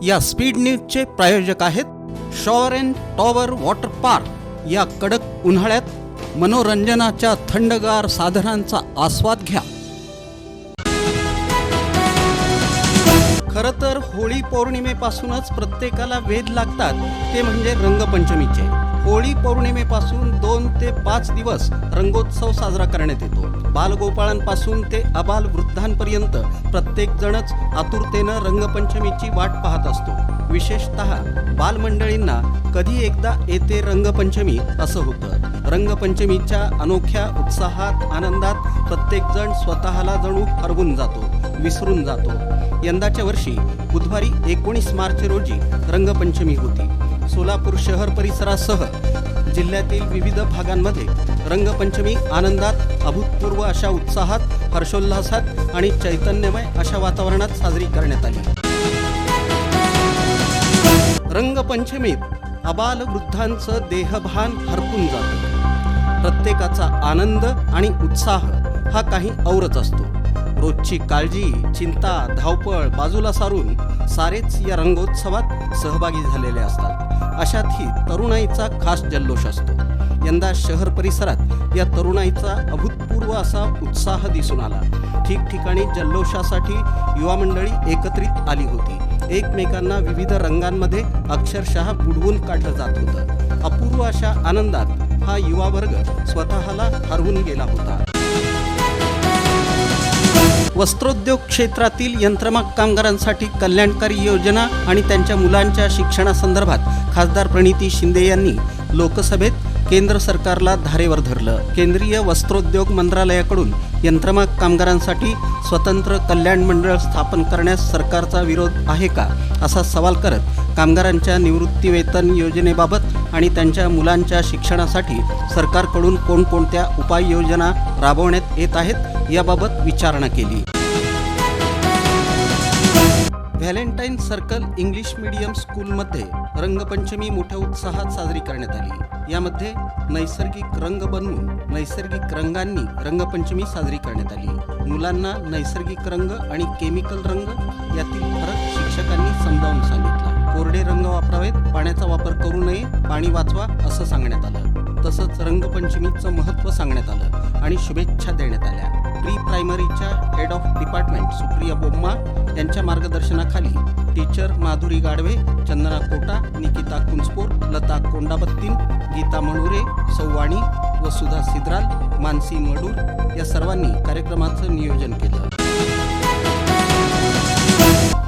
या स्पीड न्यूजचे प्रायोजक आहेत shower and tower water park. या कडक उन्हाळ्यात मनोरंजनाच्या थंडगार साधनांचा आस्वाद घ्या। खरं तर होळी पौर्णिमेपासूनच प्रत्येकाला वेध लागतात ते म्हणजे रंगपंचमीचे। होळी पौर्णिमेपासून 2 ते 5 दिवस रंगोत्सव साजरा करण्यात येतो। बालगोपाळांपासून ते अबाल वृद्धांपर्यंत प्रत्येक जणच आतुरतेनं रंगपंचमीची वाट पाहत असतो। विशेषतः बालमंडळींना कधी एकदा येते रंगपंचमी असं होतं। रंगपंचमीच्या अनोख्या उत्साहात आनंदात प्रत्येक जण स्वतःला जणू हरवून जातो, विसरून जातो। यंदाच्या वर्षी बुधवारी 19 मार्च रोजी रंगपंचमी होती। सोलापूर शहर परिसरासह जिल्ह्यातील विविध भागांमध्ये रंगपंचमी आनंदात, अभूतपूर्व अशा उत्साहात, हर्षोल्लासात आणि चैतन्यमय अशा वातावरणात साजरी करण्यात आली। रंगपंचमीत अबाल वृद्धांचं देहभान हरपून जातं। प्रत्येकाचा आनंद आणि उत्साह हा काही औरच असतो। रोजची काळजी, चिंता, धावपळ बाजूला सारून सारेच या रंगोत्सवात सहभागी झालेले असतात। अशात ही तरुणाईचा खास जल्लोष असतो। यंदा शहर परिसरात या तरुणाईचा अभूतपूर्व असा उत्साह दिसून आला। ठिकठिकाणी जल्लोषासाठी युवा मंडळी एकत्रित आली होती। एकमेकांना विविध रंगांमध्ये अक्षरशः बुडवून काढलं जात होतं। अपूर्व अशा आनंदात हा युवा वर्ग स्वतःला हरवून गेला होता। वस्त्रोद्योग क्षेत्रातील यंत्रमाग कामगारांसाठी कल्याणकारी योजना आणि त्यांच्या मुलांच्या शिक्षणासंदर्भात खासदार प्रणिती शिंदे यांनी लोकसभेत केंद्र सरकारला धारेवर धरलं। केंद्रीय वस्त्रोद्योग मंत्रालयाकडून यंत्रमाग कामगारांसाठी स्वतंत्र कल्याण मंडळ स्थापन करण्यास सरकारचा विरोध आहे का, असा सवाल करत कामगारांच्या निवृत्तीवेतन योजनेबाबत आणि त्यांच्या मुलांच्या शिक्षणासाठी सरकारकडून कोणकोणत्या उपाययोजना राबवण्यात येत आहेत याबाबत विचारणा केली। व्हॅलेंटाईन सर्कल इंग्लिश मीडियम स्कूलमध्ये रंगपंचमी मोठ्या उत्साहात साजरी करण्यात आली। यामध्ये नैसर्गिक रंग बनवून नैसर्गिक रंगांनी रंगपंचमी साजरी करण्यात आली। मुलांना नैसर्गिक रंग आणि केमिकल रंग यातील फरक शिक्षकांनी समजावून सांगितला। कोरडे रंग वापरावेत, पाण्याचा वापर करू नये, पाणी वाचवा असं सांगण्यात आलं। तसंच रंगपंचमीचं महत्त्व सांगण्यात आलं आणि शुभेच्छा देण्यात आल्या। प्री प्रायमरीच्या head of department Supriya Bomma यांच्या मार्गदर्शनाखाली टीचर माधुरी गाडवे, चंदना कोटा, निकिता कुंजपोर, लता कोंडाबत्तीन, गीता मणुरे, सौवाणी, वसुधा सिद्राल, मानसी मडूर या सर्वांनी कार्यक्रमाचं नियोजन केलं।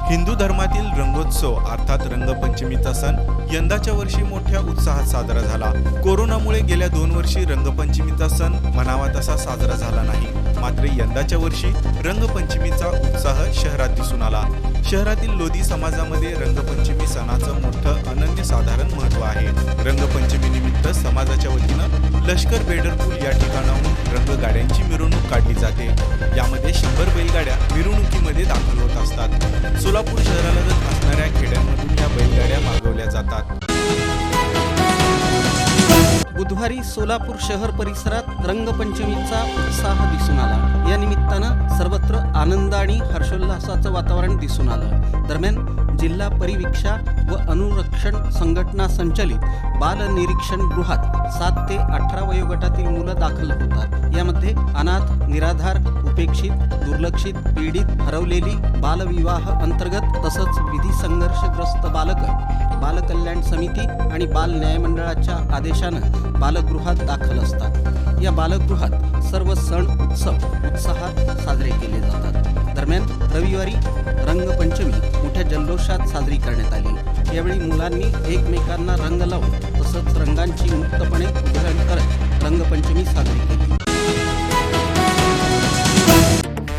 हिंदू धर्मातील रंगोत्सव अर्थात रंगपंचमीचा सण यंदाच्या वर्षी मोठ्या उत्साहात साजरा झाला। कोरोनामुळे गेल्या 2 वर्षी रंगपंचमीचा सण म्हणावा तसा साजरा झाला नाही। मात्र यंदाच्या वर्षी रंगपंचमीचा उत्साह शहरात दिसून आला। शहरातील लोधी समाजामध्ये रंगपंचमी सणाचं मोठं अनन्यसाधारण महत्त्व आहे। रंगपंचमी निमित्त समाजाच्या वतीनं लष्कर बेडरपूल या ठिकाणाहून रंगगाड्यांची मिरवणूक काढली जाते। यामध्ये 100 बैलगाड्या मिरवणुकीमध्ये दाखल होत असतात। सोलापूर शहरालगत असणाऱ्या खेड्यांमधून या बैलगाड्या मागवल्या जातात। बुधवारी सोलापूर शहर परिसरात रंगपंचमीचा उत्साह दिसून आला। या निमित्तानं सर्वत्र आनंद आणि हर्षोल्लासाचं वातावरण दिसून आलं। दरम्यान जिल्हा परिवीक्षा व अनुरक्षण संघटना संचलित बाल निरीक्षण गृहात 7 ते 18 वयोगटातील मुलं दाखल होतात। यामध्ये अनाथ, निराधार, उपेक्षित, दुर्लक्षित, पीडित, हरवलेली, बालविवाह अंतर्गत तसंच विधी संघर्षग्रस्त बालकं, बालकल्याण समिती आणि बाल न्याय मंडळाच्या आदेशानं बालगृहात दाखल असतात। या बालगृहात सर्व सण उत्सव उत्साहात साजरे केले जातात। दरम्यान रविवारी रंगपंचमी मोठ्या जल्लोषात साजरी करण्यात आली। यावेळी मुलांनी एकमेकांना रंग लावून तसंच रंगांची मुक्तपणे उधळण करत रंगपंचमी साजरी केली।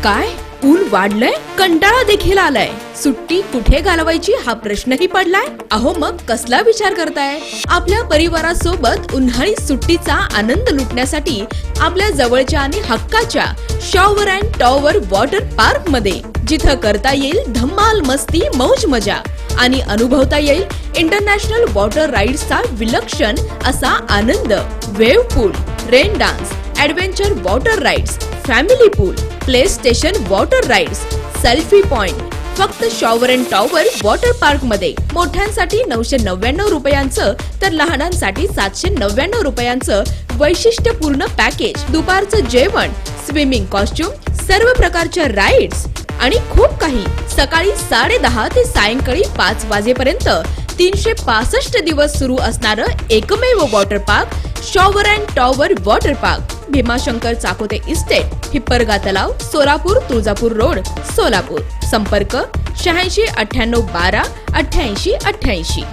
काय ऊन वाढलंय, कंटाळा देखील आलाय, सुट्टी कुठे घालवायची हा प्रश्नही पडलाय। अहो मग कसला विचार करताय? आपल्या परिवारासोबत उन्हाळी सुट्टीचा आनंद लुटण्यासाठी आपल्या जवळच्या आणि हक्काच्या shower and tower water park मध्ये, जिथं करता येईल धम्माल मस्ती, मौज मजा आणि अनुभवता येईल इंटरनॅशनल वॉटर राईड्सचा विलक्षण असा आनंद। Wave pool, rain dance, adventure water rides, family pool, play station water rides, selfie point, फक्त shower and tower water park मध्ये. मोठ्यांसाठी 999 रुपयांचं तर लहानांसाठी 799 रुपयांचं वैशिष्ट्यपूर्ण पॅकेज. दुपारचं जेवण, स्विमिंग कॉस्ट्युम, सर्व प्रकारच्या राईड्स आणि खूप काही. सकाळी 10:30 ते सायंकाळी 5 वाजेपर्यंत 365 दिवस सुरू असणारं एकमेव water park shower and tower water park. Bhimashankar Chakote estate, Hipparga तलाव, सोलापूर, तुळजापूर रोड, सोलापूर. संपर्क 86 98 12 88 88.